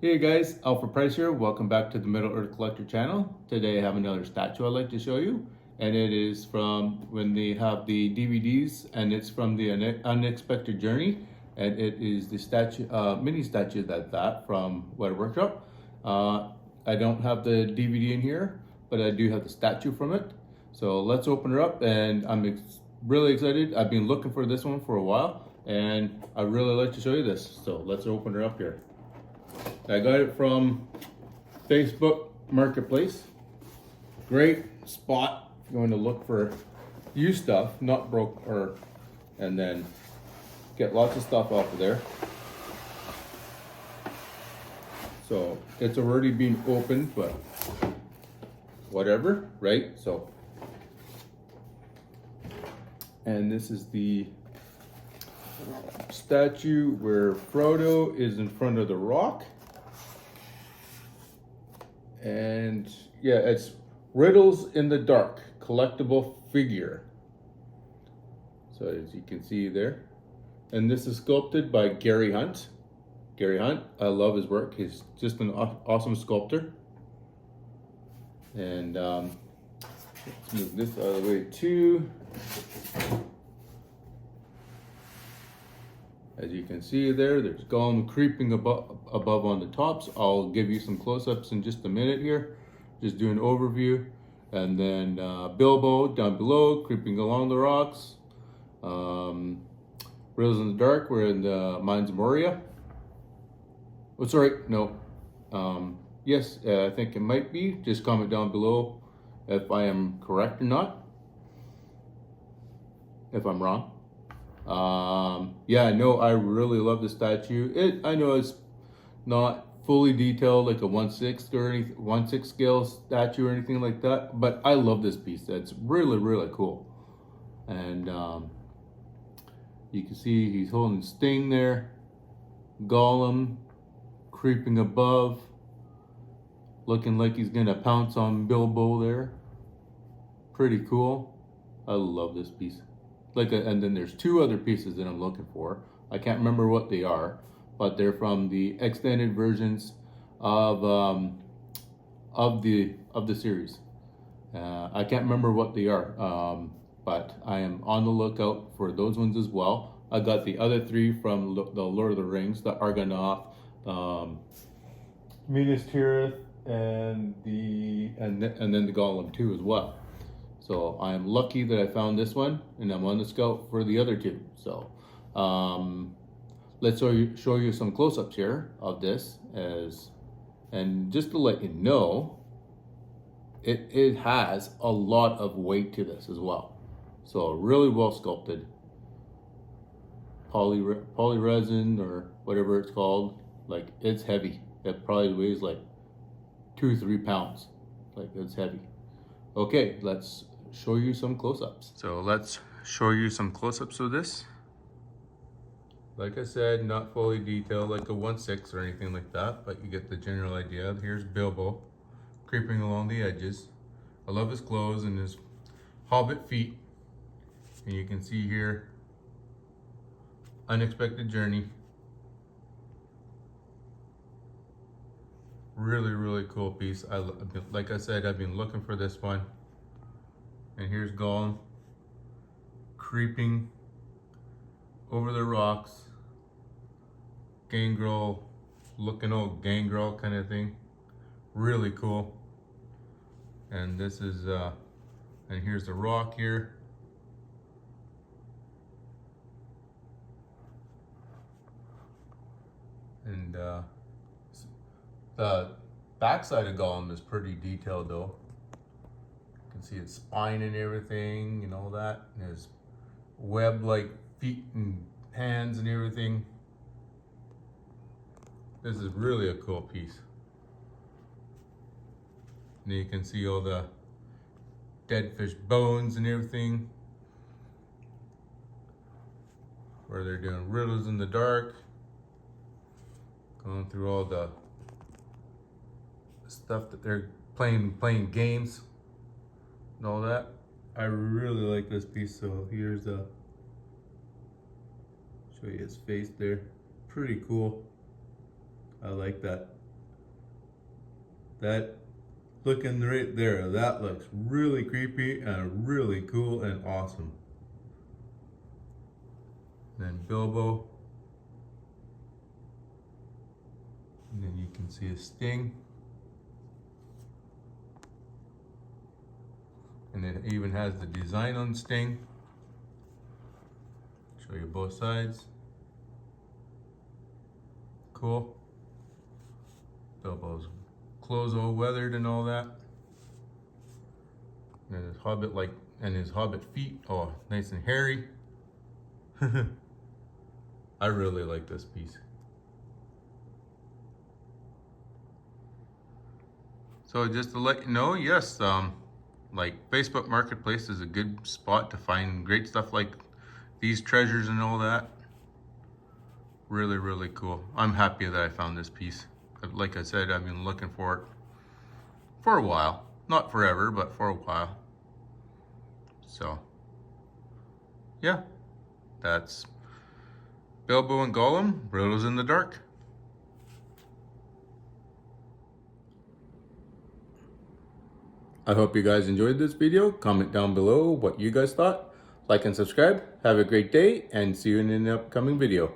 Hey guys, Alpha Price here. Welcome back to the Middle Earth Collector channel. Today I have another statue I'd like to show you, and it is from when they have the DVDs, and it's from the Unexpected Journey, and it is the statue, mini statue that from Weta Workshop. I don't have the DVD in here, but I do have the statue from it. So let's open her up, and I'm really excited. I've been looking for this one for a while, and I really like to show you this. So let's open her up here. I got it from Facebook Marketplace. Great spot if you want to look for used stuff, not broke, and then get lots of stuff off of there. So it's already been opened, but whatever, right? So, and this is the statue where Frodo is in front of the rock. And yeah, it's Riddles in the Dark collectible figure. So as you can see there. And this is sculpted by Gary Hunt. Gary Hunt, I love his work. He's just an awesome sculptor. And let's move this out of the way too. As you can see there's Gollum creeping above on the tops. I'll give you some close-ups in just a minute here. Just do an overview. And then Bilbo down below, creeping along the rocks. Riddles in the Dark, we're in the Mines of Moria. Oh, sorry, no. Yes, I think it might be. Just comment down below if I am correct or not. If I'm wrong. Yeah, no, I really love the statue. I know it's not fully detailed like a 1/6 or any 1/6 scale statue or anything like that, but I love this piece. It's really cool. And you can see he's holding Sting there, Gollum creeping above, looking like he's gonna pounce on Bilbo there. Pretty cool. I love this piece. And then there's two other pieces that I'm looking for. I can't remember what they are, but they're from the extended versions of the series. I can't remember what they are, but I am on the lookout for those ones as well. I got the other three from the Lord of the Rings, the Argonath, Minas Tirith, and then the Gollum too as well. So I am lucky that I found this one, and I'm on the scout for the other two. So let's show you some close-ups here of this, and just to let you know, it has a lot of weight to this as well. So really well sculpted, poly resin or whatever it's called. Like, it's heavy. It probably weighs like 2-3 pounds. Like, it's heavy. Okay, let's show you some close-ups. So let's show you some close-ups of this. Like I said, not fully detailed like a 1/6 or anything like that, but you get the general idea. Here's Bilbo creeping along the edges. I love his clothes and his Hobbit feet. And you can see here, Unexpected Journey. Really cool piece. Like I said, I've been looking for this one. And here's Gollum creeping over the rocks. Gangrel, looking old Gangrel kind of thing. Really cool. And this is, and here's the rock here. And the backside of Gollum is pretty detailed though. You can see its spine and everything and all that. And his web-like feet and hands and everything. This is really a cool piece. And you can see all the dead fish bones and everything. Where they're doing riddles in the dark. Going through all the stuff that they're playing games and all that. I really like this piece. So here's show you his face there. Pretty cool. I like that. That looking right there, that looks really creepy and really cool and awesome. Then Bilbo. And then you can see a sting. And it even has the design on sting. Show you both sides. Cool. Bilbo's clothes all weathered and all that. And his hobbit hobbit feet, oh, nice and hairy. I really like this piece. So just to let you know, yes, like Facebook Marketplace is a good spot to find great stuff like these treasures and all that. Really, really cool. I'm happy that I found this piece. Like I said, I've been looking for it for a while. Not forever, but for a while. So, yeah, that's Bilbo and Gollum, Riddles in the Dark. I hope you guys enjoyed this video. Comment down below what you guys thought. Like and subscribe. Have a great day and see you in an upcoming video.